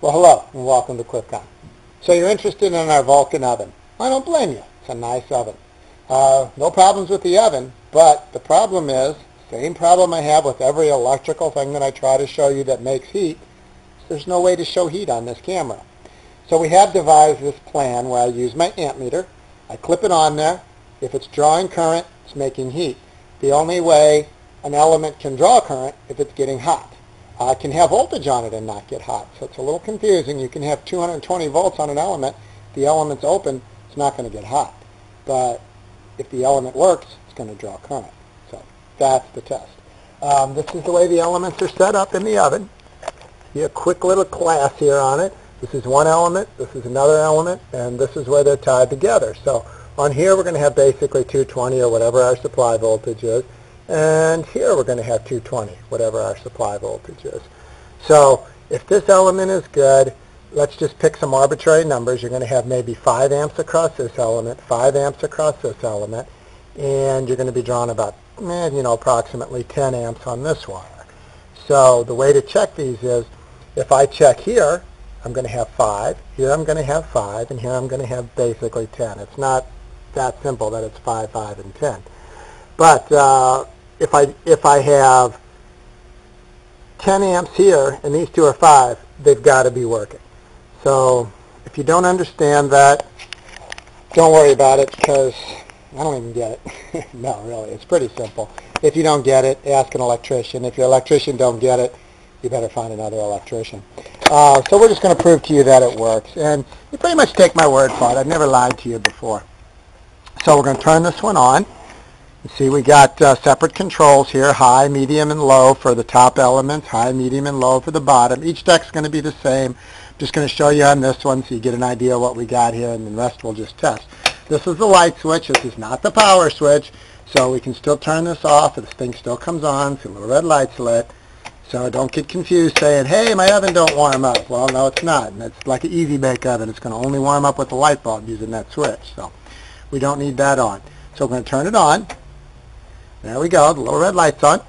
Well, hello and welcome to QuickCon. So you're interested in our Vulcan oven. I don't blame you. It's a nice oven. No problems with the oven, but the problem is, same problem I have with every electrical thing that I try to show you that makes heat, there's no way to show heat on this camera. So we have devised this plan where I use my amp meter, I clip it on there. If it's drawing current, it's making heat. The only way an element can draw current if it's getting hot. I can have voltage on it and not get hot, so it's a little confusing. You can have 220 volts on an element. If the element's open, it's not going to get hot. But if the element works, it's going to draw current. So that's the test. This is the way the elements are set up in the oven. You have a quick little class here on it. This is one element, this is another element, and this is where they're tied together. So on here we're going to have basically 220 or whatever our supply voltage is. And here we're going to have 220, whatever our supply voltage is. So if this element is good, let's just pick some arbitrary numbers. You're going to have maybe 5 amps across this element, 5 amps across this element, and you're going to be drawing about, approximately 10 amps on this wire. So the way to check these is, if I check here, I'm going to have 5, here I'm going to have 5, and here I'm going to have basically 10. It's not that simple that it's 5, 5, and 10. But if I have 10 amps here and these two are 5, they've got to be working. So if you don't understand that, don't worry about it because I don't even get it. No, really, it's pretty simple. If you don't get it, ask an electrician. If your electrician don't get it, you better find another electrician. So we're just going to prove to you that it works. And you pretty much take my word for it. I've never lied to you before. So we're going to turn this one on. You see we got separate controls here, high, medium, and low for the top elements, high, medium, and low for the bottom. Each deck's going to be the same. I'm just going to show you on this one so you get an idea of what we got here, and the rest we'll just test. This is the light switch. This is not the power switch, so we can still turn this off. This thing still comes on, so the little red light's lit. So don't get confused saying, hey, my oven don't warm up. Well, no, it's not. And it's like an easy bake oven. It's going to only warm up with the light bulb using that switch. So we don't need that on. So we're going to turn it on. There we go. The little red light's on.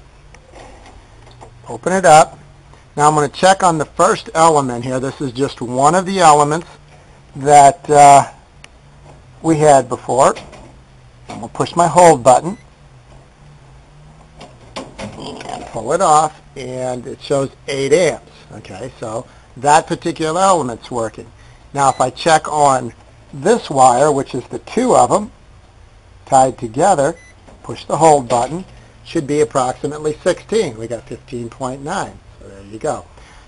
Open it up. Now I'm going to check on the first element here. This is just one of the elements that we had before. I'm going to push my hold button and pull it off, and it shows 8 amps. Okay, so that particular element's working. Now if I check on this wire, which is the 2 of them tied together, push the hold button, should be approximately 16. We got 15.9, so there you go.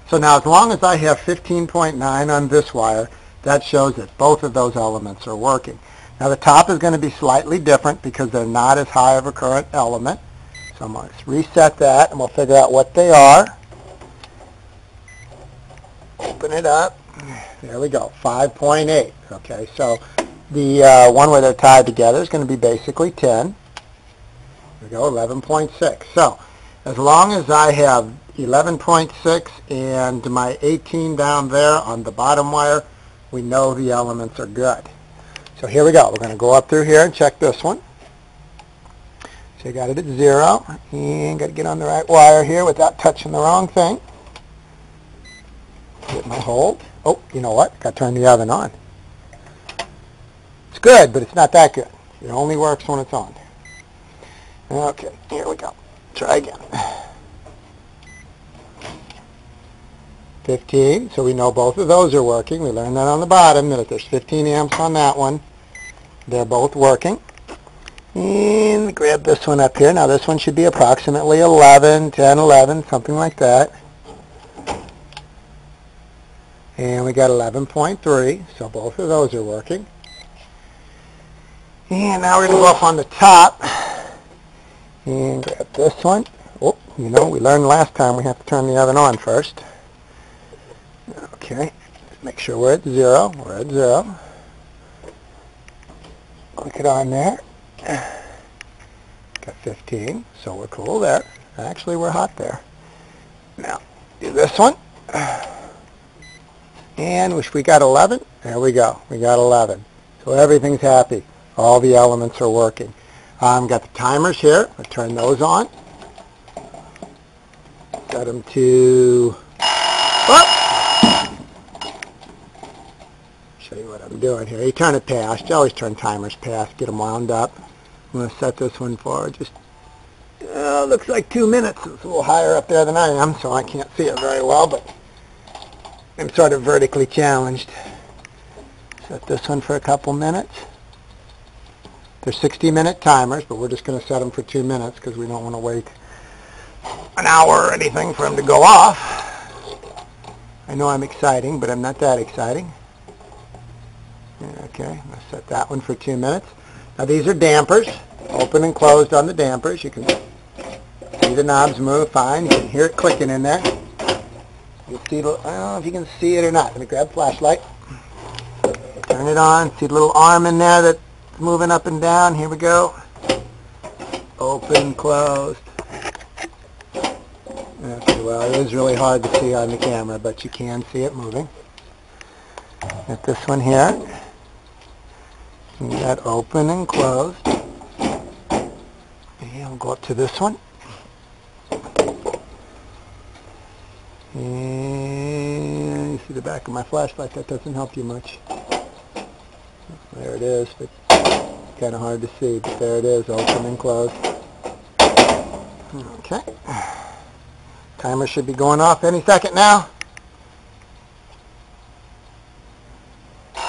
So now as long as I have 15.9 on this wire, that shows that both of those elements are working. Now the top is going to be slightly different because they're not as high of a current element. So I'm going to reset that and we'll figure out what they are. Open it up. There we go, 5.8. Okay, so the one where they're tied together is going to be basically 10. There we go, 11.6. So as long as I have 11.6 and my 18 down there on the bottom wire, we know the elements are good. So here we go. We're going to go up through here and check this one. So I got it at 0. And got to get on the right wire here without touching the wrong thing. Get my hold. Oh, you know what? Got to turn the oven on. It's good, but it's not that good. It only works when it's on. Okay, here we go. Try again. 15, so we know both of those are working. We learned that on the bottom, that if there's 15 amps on that one, they're both working. And grab this one up here. Now this one should be approximately 11, 10, 11, something like that. And we got 11.3, so both of those are working. And now we're going to go up on the top and grab this one. Oh, we learned last time we have to turn the oven on first. Okay, make sure we're at 0. We're at 0. Click it on there. Got 15, so we're cool there. Actually, we're hot there. Now, do this one. And we got 11. There we go. We got 11. So everything's happy. All the elements are working. Got the timers here. I'll turn those on. Got them to I'm doing here. You turn it past. You always turn timers past. Get them wound up. I'm going to set this one for just, looks like 2 minutes. It's a little higher up there than I am, so I can't see it very well, but I'm sort of vertically challenged. Set this one for a couple minutes. They're 60-minute timers, but we're just going to set them for 2 minutes because we don't want to wait an hour or anything for them to go off. I know I'm exciting, but I'm not that exciting. Okay, I'm going to set that one for 2 minutes. Now these are dampers, open and closed on the dampers. You can see the knobs move fine. You can hear it clicking in there. You'll see, I don't know if you can see it or not. Let me grab a flashlight. Turn it on. See the little arm in there that's moving up and down. Here we go. Open, closed. Okay, well, it is really hard to see on the camera, but you can see it moving. Get this one here. See that open and closed. And we'll go up to this one. And you see the back of my flashlight. That doesn't help you much. There it is, but kind of hard to see. But there it is, open and closed. Okay. Timer should be going off any second now. I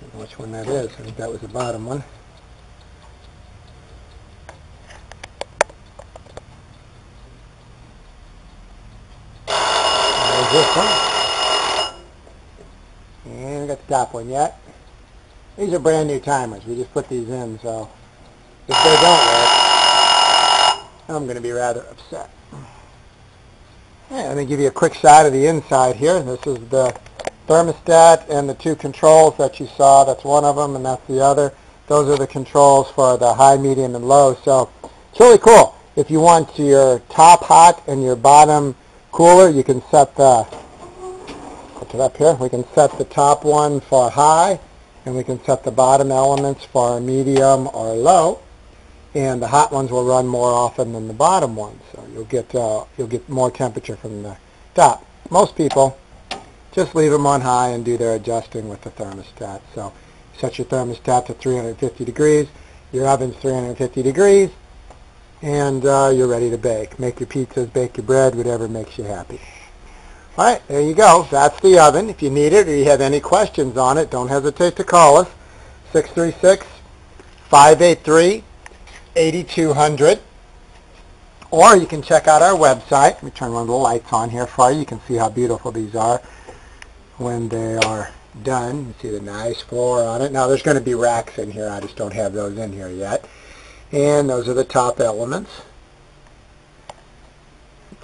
don't know which one that is. I think that was the bottom one. There's this one. And we got the top one yet. These are brand new timers. We just put these in, so if they don't work, I'm going to be rather upset. Let me give you a quick shot of the inside here. This is the thermostat and the 2 controls that you saw. That's one of them, and that's the other. Those are the controls for the high, medium, and low. So it's really cool. If you want your top hot and your bottom cooler, you can set the, put it up here, we can set the top one for high, and we can set the bottom elements for medium or low. And the hot ones will run more often than the bottom ones, so you'll get more temperature from the top. Most people just leave them on high and do their adjusting with the thermostat. So set your thermostat to 350 degrees, your oven's 350 degrees, and you're ready to bake. Make your pizzas, bake your bread, whatever makes you happy. All right, there you go. That's the oven. If you need it or you have any questions on it, don't hesitate to call us, 636-583-8200, or you can check out our website. Let me turn one of the lights on here for you. You can see how beautiful these are when they are done. You see the nice floor on it. Now there's going to be racks in here. I just don't have those in here yet. And those are the top elements.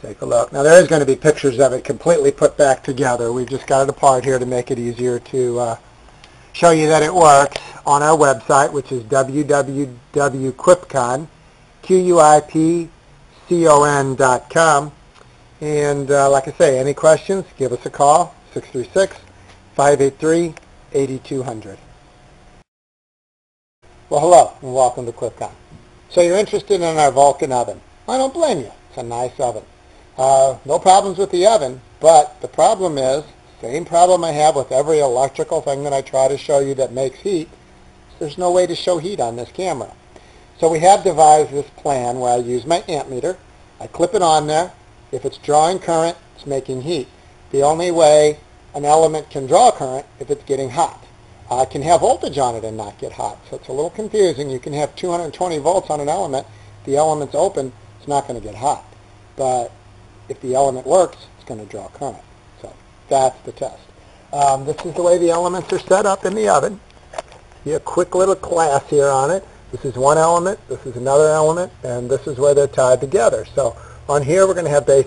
Take a look. Now there is going to be pictures of it completely put back together. We've just got it apart here to make it easier to show you that it works on our website, which is www.quipcon.com. And like I say, any questions, give us a call, 636-583-8200. Well, hello, and welcome to QuipCon. So you're interested in our Vulcan oven. I don't blame you. It's a nice oven. No problems with the oven, but the problem is, same problem I have with every electrical thing that I try to show you that makes heat. There's no way to show heat on this camera. So we have devised this plan where I use my amp meter. I clip it on there. If it's drawing current, it's making heat. The only way an element can draw current if it's getting hot. I can have voltage on it and not get hot, so it's a little confusing. You can have 220 volts on an element. If the element's open, it's not going to get hot. But if the element works, it's going to draw current. So that's the test. This is the way the elements are set up in the oven. You have a quick little class here on it. This is one element, this is another element, and this is where they're tied together. So on here we're going to have basic